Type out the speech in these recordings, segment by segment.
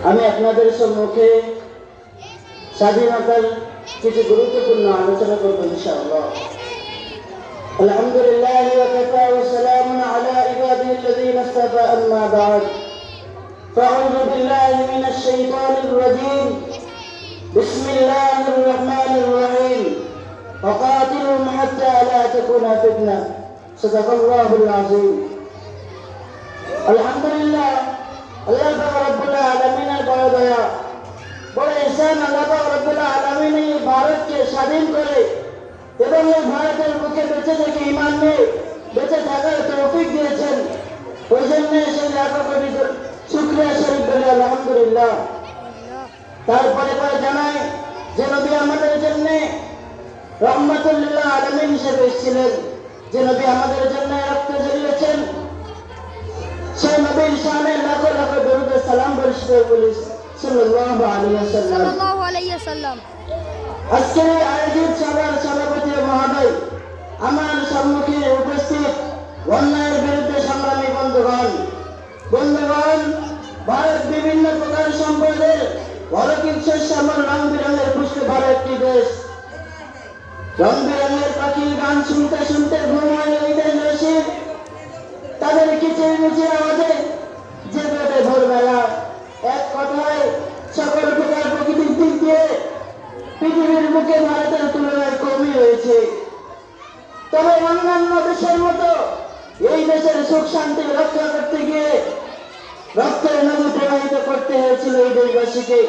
আমি আপনাদের সম্মুখে স্বাধীনতার কিছু গুরুত্বপূর্ণ আলোচনা করব ইনশাআল্লাহ। আলহামদুলিল্লাহ ওয়া কাফা ওয়া সালামুন আলা ইবাদিহি আল্লাযীনা ইসতাফা আম্মা বা'দ ফাআউযু বিল্লাহি মিনাশ শাইতানির রাজীম বিসমিল্লাহির রাহমানির রাহিম ওয়াকাতিলুহুম হাত্তা লা তাকুনা ফিতনা সাদাকাল্লাহুল আযীম। আলহামদুলিল্লাহ, আল্লাহ পাক রব্বুল আলামিনের বড় দয়া, বড় ইহসান। আল্লাহ পাক রব্বুল আলামিন এই ভারতকে স্বাধীন করে এবং এই ভারতের বুকে বেঁচে থেকে ঈমান নিয়ে বেঁচে থাকার তৌফিক দিয়েছেন। ওই জন্য সেই লাখো কোটি শুকরিয়া শরীফ বলে আলহামদুলিল্লাহ। তারপরে জানাই যে নবী আমাদের জন্য রহমাতুল লিল আলামিন হিসেবে এসেছিলেন, যে নবী আমাদের জন্য রক্ত ঝরিয়েছেন, সেই নবীর শানে লাখো লাখো দরুদ ও সালাম বর্ষিত বলি সাল্লাল্লাহু আলাইহি ওয়াসাল্লাম। আজকে আয়োজিত সভার সভাপতি মহোদয়, আমার সম্মুখে উপস্থিত অন্যায়ের বিরুদ্ধে সংগ্রামী বন্ধুগণ, ভারত বিভিন্ন প্রকার সম্পদের অলৌকিক শস্যামল রং বেরঙের পুষ্পে ভরা একটি দেশ। রং বেরঙের পাখির গান শুনতে শুনতে ঘুম হয় এই দেশ নসিব। তাদের কিচিরমিচির আওয়াজে জেগে ওঠে ভোরবেলা। এক কথায় সকল প্রকার প্রকৃতির দিক দিয়ে পৃথিবীর বুকে ভারতের তুলনায় কমই রয়েছে। তবে অন্যান্য দেশের মতো এই দেশের সুখ শান্তি রক্ষা করতে গিয়ে রক্তের নদী প্রবাহিত করতে হয়েছিল এই দেশবাসীকে।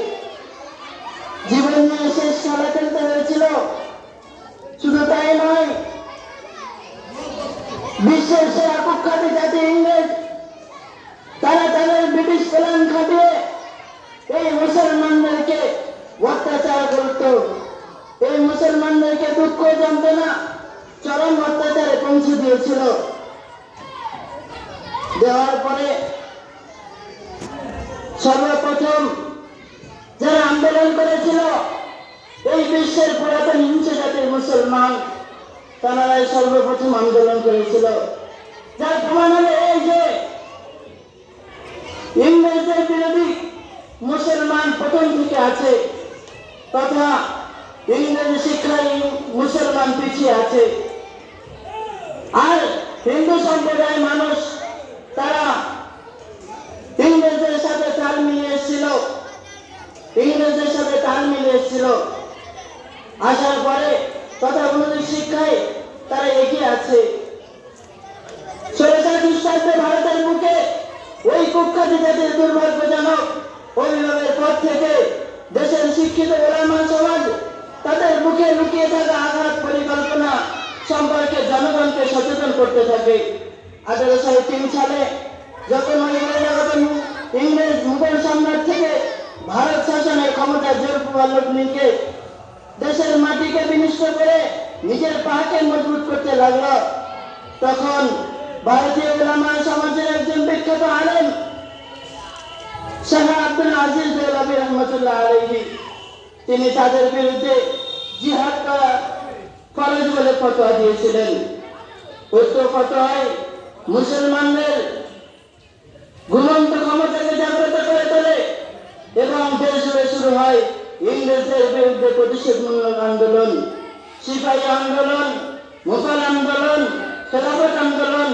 জীবন নিয়ে শেষ খেলা খেলতে হয়েছিল। শুধু তাই নয়, বিশ্বের সেরা কুখ্যাতি জাতি ইংরেজ, তারা তাদের ব্রিটিশ প্ল্যান খাটিয়ে এই মুসলমানদেরকে অত্যাচার করত। এই মুসলমানদেরকে দুঃখ যন্ত্রণা চরম অত্যাচারে পৌঁছে দিয়েছিল। দেওয়ার পরে সর্বপ্রথম যারা আন্দোলন করেছিল এই বিশ্বের পুরাতন হিংসা জাতির মুসলমান, তারাই সর্বপ্রথম আন্দোলন করেছিল। যার প্রমাণ হলো এই যে ইংরেজদের বিরোধী মুসলমান প্রথম থেকে আছে, তথা ইংরেজি শিক্ষায় মুসলমান পিছিয়ে আছে। আর হিন্দু সম্প্রদায়ের মানুষ তারা ইংরেজদের সাথে তাল মিলিয়ে এসেছিল। আসার পরে তথাকথিত শিক্ষায় তারা এগিয়ে আছে। 1600 খ্রিস্টাব্দে ভারতের বুকে ওই কুখ্যাতি জাতির দুর্ভাগ্যজনক অভিভাবের পর থেকে দেশের শিক্ষিত ওলামা সমাজ তাদের বুকে লুকিয়ে থাকা আঘাত পরিকল্পনা সম্পর্কে জনগণকে সচেতন করতে থাকে। 1803 সালে যখন ইংরেজ মুঘল সম্রাট থেকে ভারত শাসনের ক্ষমতা জোরপূর্বক নিয়ে দেশের মাটিকে বিনষ্ট করে নিজের পাহাড়কে মজবুত করতে লাগলো, তখন ভারতীয় উলামা সমাজের একজন বিখ্যাত আলেম শাহ আব্দুল আজিজ দেওলাবী রহমাতুল্লাহ আলাইহি, তিনি তাদের বিরুদ্ধে জিহাদ করা ফরজ বলে ফতোয়া দিয়েছিলেন। উক্ত ফতোয়ায় মুসলমানদের ঘুমন্ত ক্ষমতাকে জাগ্রত করে তোলে এবং দেশ জুড়ে শুরু হয় ইংরেজদের বিরুদ্ধে প্রতিশোধমূলক আন্দোলন, সিপাহী আন্দোলন, মুঘল আন্দোলন, খেলাফত আন্দোলন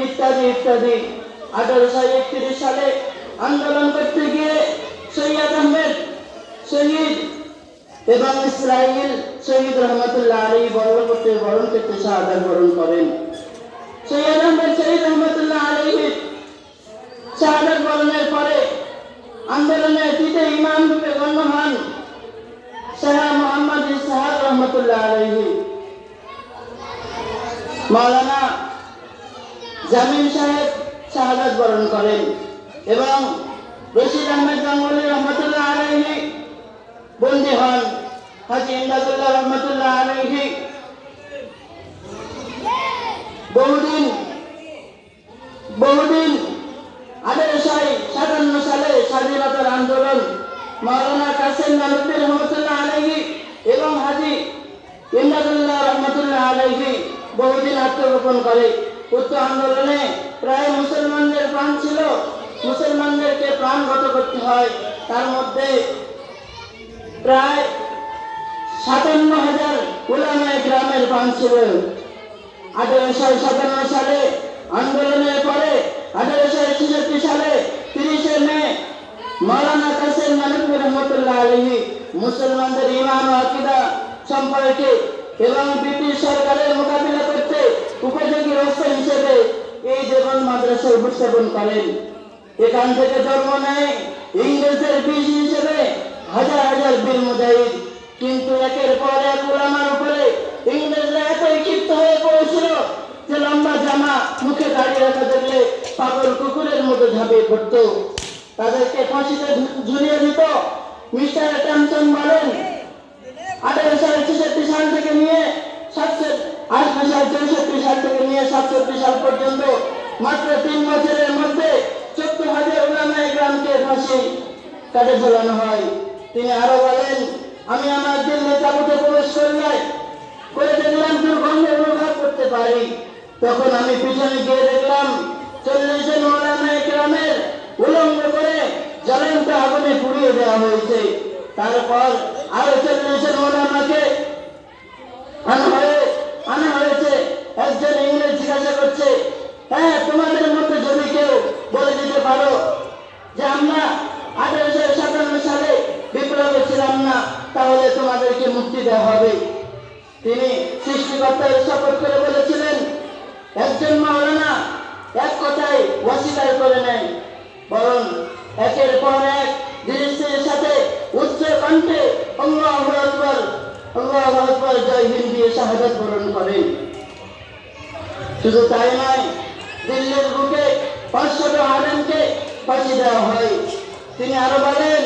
ইত্যাদি ইত্যাদি। 1831 সালে আন্দোলন করতে গিয়ে সৈয়দ আহমেদ শহীদ এবং ইসরাইল শহীদ রহমতুল্লাহ আলাইহি বরণ করতে শাহাদাত বরণ করেন। সৈয়দ আহমেদ শহীদ রহমতুল্লাহ আলাইহি শাহাদাত বরণের পরে আন্দোলনের তৃতীয় ইমাম রূপে গণ্য হন শাহ মোহাম্মদ ইসহাক রহমতুল্লাহ আলাইহি। মাওলানা জামিল সাহেব শাহাদাত বরণ করেন এবং রশিদ আহমেদ গাঙ্গুলী রহমতুল্লাহ আলাইহি বন্দী হন। হাজী ইমদাদুল্লাহ রহমতুল্লাহ আলাইহি বহুদিন 1857 সালে স্বাধীনতার আন্দোলন মাওলানা কাসেম নানুতুবি রহমতুল্লাহ আলাইহি এবং হাজী ইমদাদুল্লাহ রহমতুল্লাহ আলাইহি বহুদিন আত্মগোপন করে। উক্ত আন্দোলনে প্রায় মুসলমানদের প্রাণ প্রাণগত করতে হয়। তার মধ্যে প্রায় 57,000 উলামায়ে গ্রামের প্রাণ ছিল। 1857 সালে আন্দোলনের পরে 1866 সালে 30 মে মাওলানা কাসেম নানভী রহমতুল্লাহ আলাইহি মুসলমানদের ঈমান ও আকীদা সম্পর্কে এবং ব্রিটিশ সরকারের মোকাবিলা করতে উপযোগী অস্ত্র হিসেবে এই দেওবন্দ মাদ্রাসা উপস্থাপন করেন। এখান থেকে জন্ম নেয় ইংরেজদের বীজ হিসেবে হাজার হাজার বীর মুজাহিদ। কিন্তু একের পর এক উলামার উপরে ইংরেজরা এতই ক্ষিপ্ত হয়ে পড়েছিল যে লম্বা জামা মুখে দাড়ি রাখা দেখলে পাগল কুকুরের মতো ঝাঁপিয়ে পড়ত, তাদেরকে ফাঁসিতে ঝুলিয়ে দিত। মিস্টার টমসন বলেন 1866 সাল থেকে নিয়ে 64 সাল থেকে নিয়ে 67 সাল পর্যন্ত মাত্র 3 বছরের মধ্যে 14,000 উলামায়ে গ্রামকে ফাঁসি কাটে ঝোলানো হয়। তিনি আরো বলেন, আমি আমার দিল্লি তাঁবুতে প্রবেশ করে দেখলাম দুর্গন্ধ অনুভব করতে পারি। তখন আমি পিছনে গিয়ে দেখলাম 40 জন উলামায়ে গ্রামের উলঙ্গ করে জ্বলন্ত আগুনে পুড়িয়ে দেওয়া হয়েছে। তারপর আরো 40 জন উলামাকে আনা হয়েছে। একজন ইংরেজ জিজ্ঞাসা করছে, হ্যাঁ, তোমাদের মধ্যে যদি কেউ বলে দিতে পারো যে আমরা 1857 সালে বিপ্লবে ছিলাম না, তাহলে তোমাদেরকে মুক্তি দেওয়া হবে। তিনি সৃষ্টিকর্তার শপথ করে বলেছিলেন, একজন মাওলানা এক কথায় অস্বীকার করে নেয়, বরং একের পর এক দৃষ্টির সাথে উচ্চ কণ্ঠে আল্লাহু আকবার, আল্লাহু আকবার জয় হিন্দ দিয়ে শাহাদাত বরণ করেন। শুধু তাই নয়, দিল্লির বুকে 500 আলেমকে ফাঁসি দেওয়া হয়। তিনি আরো বলেন,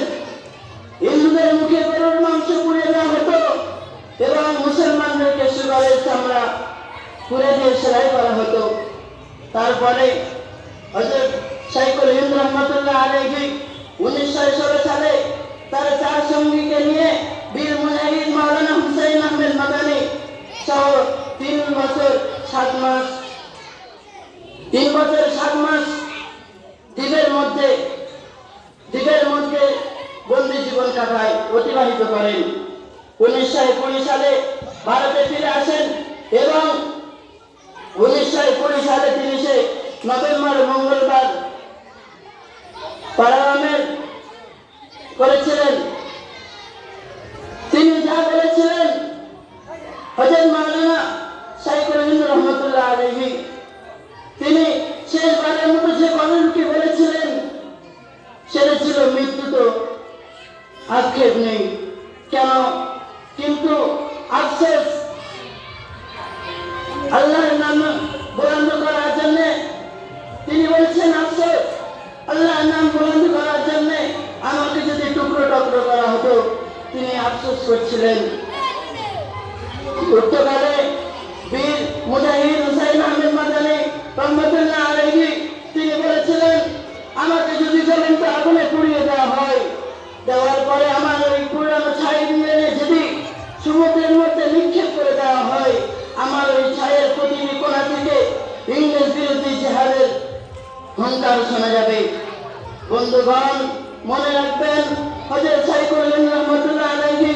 হিন্দুদের মুখে গরুর মাংস পুড়িয়ে দেওয়া হতো এবং মুসলমানদেরকে সুগারের চামড়া পুড়ে দিয়ে সেলাই করা হতো। তারপরে হযরত শাইখুল হিন্দ রহমতুল্লাহ আলাইহি 1916 সালে তার 4 সঙ্গীকে নিয়ে বীর মুজাহিদ মাওলানা হুসাইন আহমেদ মাদানী সহ 3 বছর 7 মাস দ্বীপের মধ্যে বন্দী জীবন কাটায় অতিবাহিত করেন। 1920 সালে ভারতে ফিরে আসেন এবং 1920 সালে 30 নভেম্বর মঙ্গলবার পার্লামেন্ট করেছিলেন। তিনি যা বলেছিলেন হযরত মাওলানা শাইখুল হিন্দ রহমতুল্লাহ আলাইহি, তিনি শেষবারের মতো যে কথাটি বলেছিলেন সেটা ছিল, মৃত্যু তো আক্ষেপ নেই কেন, কিন্তু আফসোস আল্লাহর নাম বুলন্দ করার জন্য। তিনি বলছেন, আফসোস আল্লাহর নাম বুলন্দ করার জন্য আমাকে যদি টুকরো টুকরো করা হতো। তিনি আফসোস করছিলেন। পর্তুগালে বীর মুজাহিদ হুসাইন আহমেদ মাদানী রহমতুল্লাহ আলাইহি তিনি বলেছিলেন, আমাকে যদি জ্বলন্ত আগুনে পুড়িয়ে দেওয়া হয়, দেওয়ার পরে আমার ওই পুরানো ছাই নিয়ে যদি সমুদ্রের মধ্যে নিক্ষেপ করে দেওয়া হয়, আমার ওই ছায়ের প্রতিটি কোণা থেকে ইংরেজ বিরোধী জিহাদের হুঙ্কার শোনা যাবে। বন্ধুগণ, মনে রাখবেন, হযরত শাইখুল হিন্দ রহমতুল্লাহ আলাইহি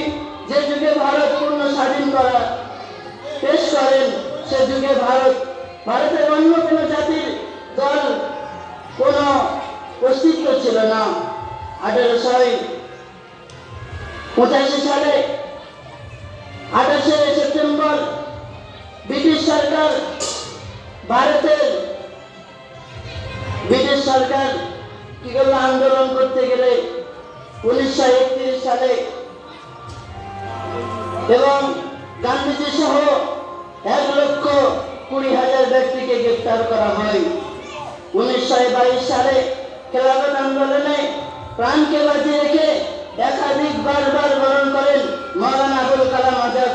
যে যুগে ভারত পূর্ণ স্বাধীন করা পেশ করেন, সে যুগে ভারতের অন্য কোনো জাতির দল কোনো অস্তিত্ব ছিল না। 1885 সালে 28 সেপ্টেম্বর ব্রিটিশ সরকার কি করলো, আন্দোলন করতে গেলে 1931 সালে এবং গান্ধীজি সহ 1,20,000 ব্যক্তিকে গ্রেফতার করা হয়। 1922 সালে খেলাফত আন্দোলনে প্রাণকে বাজি রেখে একাধিকবার বরণ করেন মাওলানা আবুল কালাম আজাদ,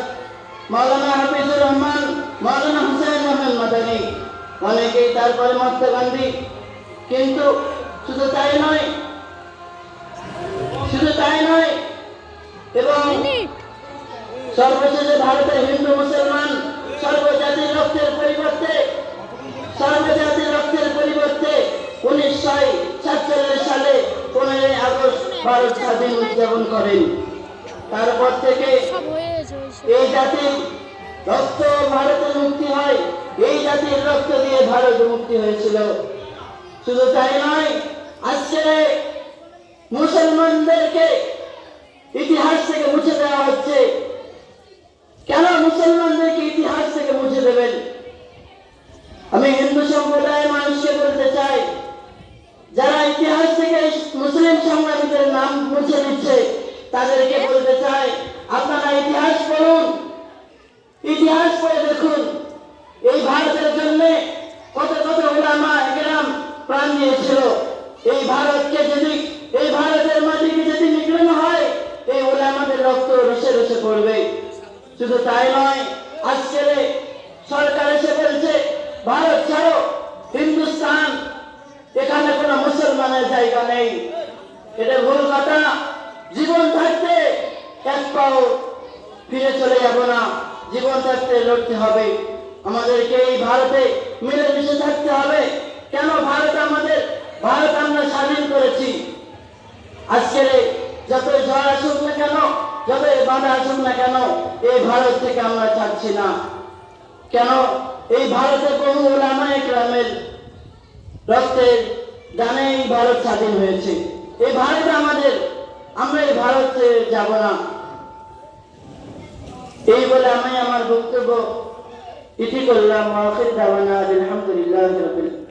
মাওলানা হাফিজুর রহমান, মাওলানা হুসাইন আহমেদ মাদানী। অনেকেই তারপরে মহাত্মা গান্ধী। কিন্তু শুধু তাই নয় এবং সর্বশেষে ভারতের হিন্দু মুসলমান সর্বজাতির রক্তের পরিবর্তে 1947 সালে 15 আগস্ট ভারত স্বাধীন উদযাপন করেন। তারপর থেকে এই জাতির রক্ত ভারতের মুক্তি হয়, এই জাতির রক্ত দিয়ে ভারত মুক্তি হয়েছিল। শুধু তাই নয়, আজকে মুসলমানদেরকে ইতিহাস থেকে মুছে দেওয়া হচ্ছে। কেন মুসলমানদেরকে ইতিহাস থেকে মুছে দেবেন? আমি হিন্দু সম্প্রদায়ের মানুষকে বলতে চাই, যারা ইতিহাস থেকে মুসলিম সংগ্রামীদের নাম মুছে দিচ্ছে, তাদেরকে বলতে চাই, আপনারা ইতিহাস পড়ুন, ইতিহাস পড়ে দেখুন এই ভারতের জন্য কত কত উলামা একরাম প্রাণ দিয়েছিল। এই ভারতকে যদি, এই ভারতের মাটিকে যদি নিগ্রহ হয়, এই উলামাদের রক্ত রসে রসে পড়বে। শুধু তাই নয়, আজকের সরকার এসে বলছে ভারত ছাড়ো, হিন্দুস্তান, এখানে কোনো মুসলমানের জায়গা নেই। এটা ভুল কথা। জীবন থাকতে এক পাও ফিরে চলে যাব না, জীবন থাকতে লড়তে হবে। আমাদেরকে এই ভারতে মিলেমিশে থাকতে হবে। কেন ভারত আমাদের, ভারত আমরা স্বাধীন করেছি। আজকের যতই ঝড় আসুক না কেন, যতই বাধা আসুক না কেন, এই ভারত থেকে আমরা ছাড়ছি না। কেন? এই ভারতে বহু উলামা একরামের রক্তের দানে এই ভারত স্বাধীন হয়েছে। এই ভারত আমাদের, আমরা এই ভারতে যাব না। এই বলে আমি আমার বক্তব্য ইতি করলাম। আখির দাওয়ানা আলহামদুলিল্লাহি রাব্বিল আলামিন।